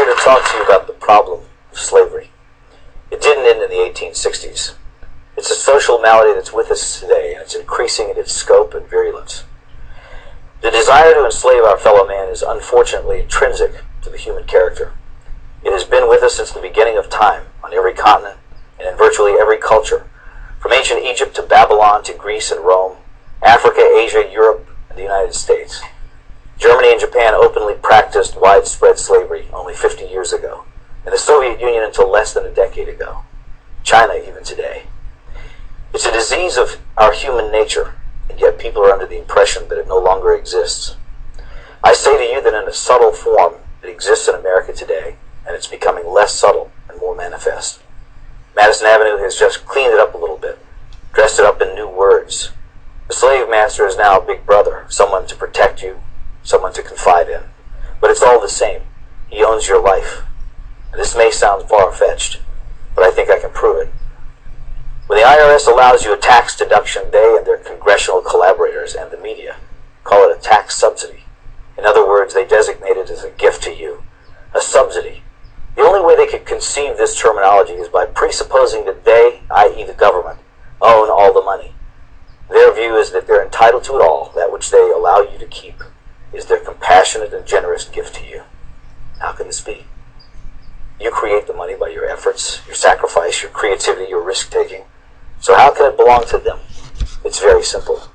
here to talk to you about the problem of slavery. It didn't end in the 1860s. It's a social malady that's with us today, and it's increasing in its scope and virulence. The desire to enslave our fellow man is unfortunately intrinsic to the human character. It has been with us since the beginning of time, on every continent and in virtually every culture, from ancient Egypt to Babylon to Greece and Rome, Africa, Asia, Europe, and the United States. Germany and Japan openly practiced widespread slavery only 50 years ago, and the Soviet Union until less than a decade ago. China even today. It's a disease of our human nature, and yet people are under the impression that it no longer exists. I say to you that in a subtle form it exists in America today, and it's becoming less subtle and more manifest. Madison Avenue has just cleaned it up a little bit, dressed it up in new words. The slave master is now a big brother, someone to protect you, someone to confide in. But it's all the same. He owns your life. And this may sound far-fetched, but I think I can prove it. When the IRS allows you a tax deduction, they and their congressional collaborators and the media call it a tax subsidy. In other words, they designate it as a gift to you, a subsidy. The only way they could conceive this terminology is by presupposing that they, i.e. the government, own all the money. Their view is that they're entitled to it all. That which they allow you to keep is their compassionate and generous gift to you. How can this be? You create the money by your efforts, your sacrifice, your creativity, your risk-taking. So how can it belong to them? It's very simple.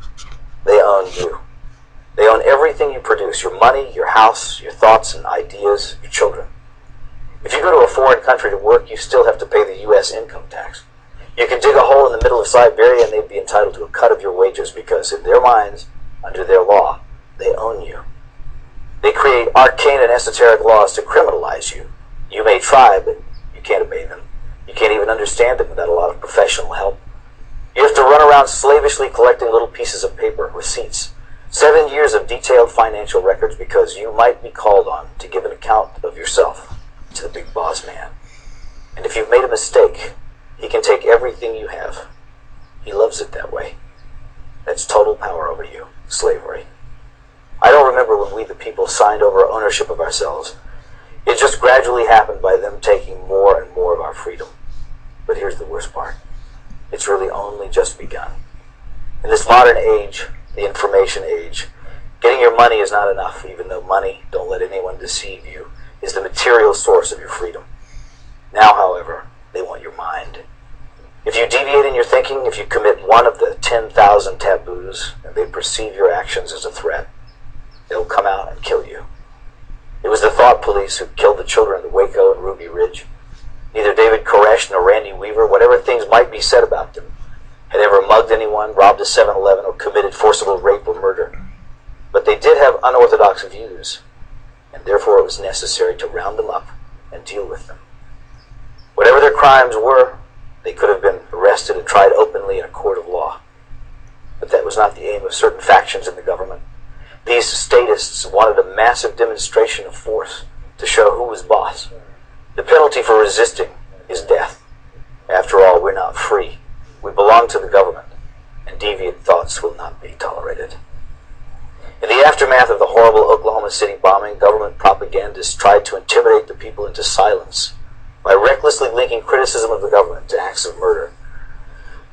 They own you. They own everything you produce, your money, your house, your thoughts and ideas, your children. If you go to a foreign country to work, you still have to pay the U.S. income tax. You can dig a hole in the middle of Siberia and they'd be entitled to a cut of your wages because in their minds, under their law, they own you. They create arcane and esoteric laws to criminalize you. You may try, but you can't obey them. You can't even understand them without a lot of professional help. You have to run around slavishly collecting little pieces of paper, receipts, 7 years of detailed financial records because you might be called on to give an account of yourself to the big boss man. And if you've made a mistake, he can take everything you have. He loves it that way. That's total power over you, slavery. I don't remember when we the people signed over ownership of ourselves. It just gradually happened by them taking more and more of our freedom. But here's the worst part. It's really only just begun. In this modern age, the information age, getting your money is not enough, even though money, don't let anyone deceive you, is the material source of your freedom. Now, however, they want your mind. If you deviate in your thinking, if you commit one of the 10,000 taboos, and they perceive your actions as a threat, they'll come out and kill you. It was the thought police who killed the children at Waco and Ruby Ridge. Neither David Koresh nor Randy Weaver, whatever things might be said about them, had ever mugged anyone, robbed a 7-Eleven, or committed forcible rape or murder. But they did have unorthodox views, and therefore it was necessary to round them up and deal with them. Whatever their crimes were, they could have been arrested and tried openly in a court of law. But that was not the aim of certain factions in the government. These statists wanted a massive demonstration of force to show who was boss. The penalty for resisting is death. After all, we're not free. We belong to the government, and deviant thoughts will not be tolerated. In the aftermath of the horrible Oklahoma City bombing, government propagandists tried to intimidate the people into silence by recklessly linking criticism of the government to acts of murder.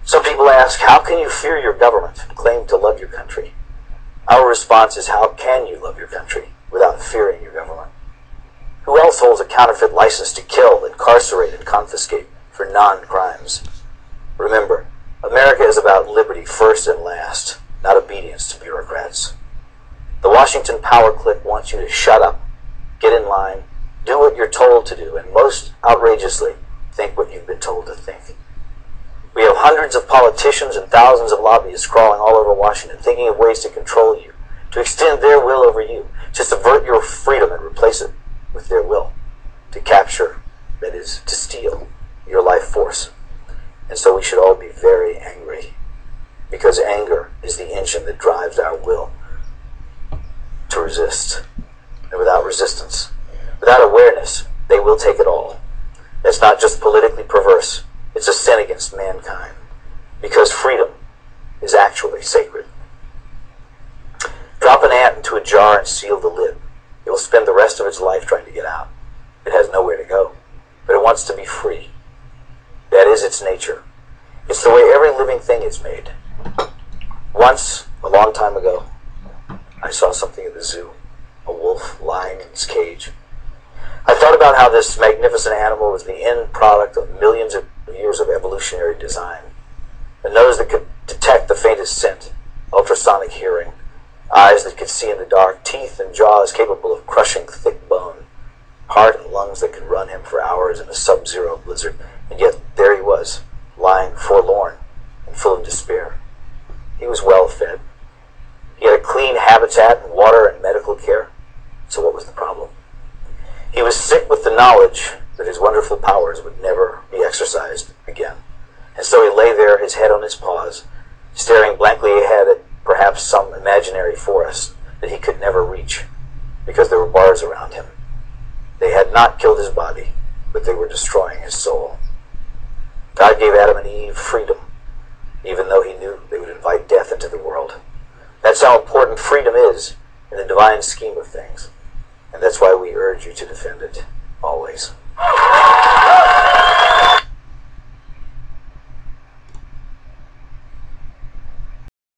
Some people ask, how can you fear your government and claim to love your country? Our response is, how can you love your country without fearing your government? Who else holds a counterfeit license to kill, incarcerate, and confiscate for non-crimes? Remember, America is about liberty first and last, not obedience to bureaucrats. The Washington power clique wants you to shut up, get in line, do what you're told to do, and most outrageously, think what you've been told to think. We have hundreds of politicians and thousands of lobbyists crawling all over Washington, thinking of ways to control you, to extend their will over you, to subvert your freedom and replace it with their will, to capture, that is, to steal, your life force. And so we should all be very angry, because anger is the engine that drives our will to resist. And without resistance, without awareness, they will take it all. That's not just politically perverse, it's a sin against mankind, because freedom is actually sacred. Drop an ant into a jar and seal the lid. It will spend the rest of its life trying to get out. It has nowhere to go, but it wants to be free. That is its nature. It's the way every living thing is made. Once, a long time ago, I saw something at the zoo, a wolf lying in its cage. I thought about how this magnificent animal was the end product of millions of years of evolutionary design. A nose that could detect the faintest scent, ultrasonic hearing, eyes that could see in the dark, teeth and jaws capable of crushing thick bone, heart and lungs that could run him for hours in a sub-zero blizzard, and yet there he was, lying forlorn and full of despair. He was well fed. He had a clean habitat and water and medical care. So what was the problem? He was sick with the knowledge that his wonderful powers would never be exercised again. And so he lay there, his head on his paws, staring blankly ahead at perhaps some imaginary forest that he could never reach, because there were bars around him. They had not killed his body, but they were destroying his soul. God gave Adam and Eve freedom, even though he knew they would invite death into the world. That's how important freedom is in the divine scheme of things, and that's why we urge you to defend it always.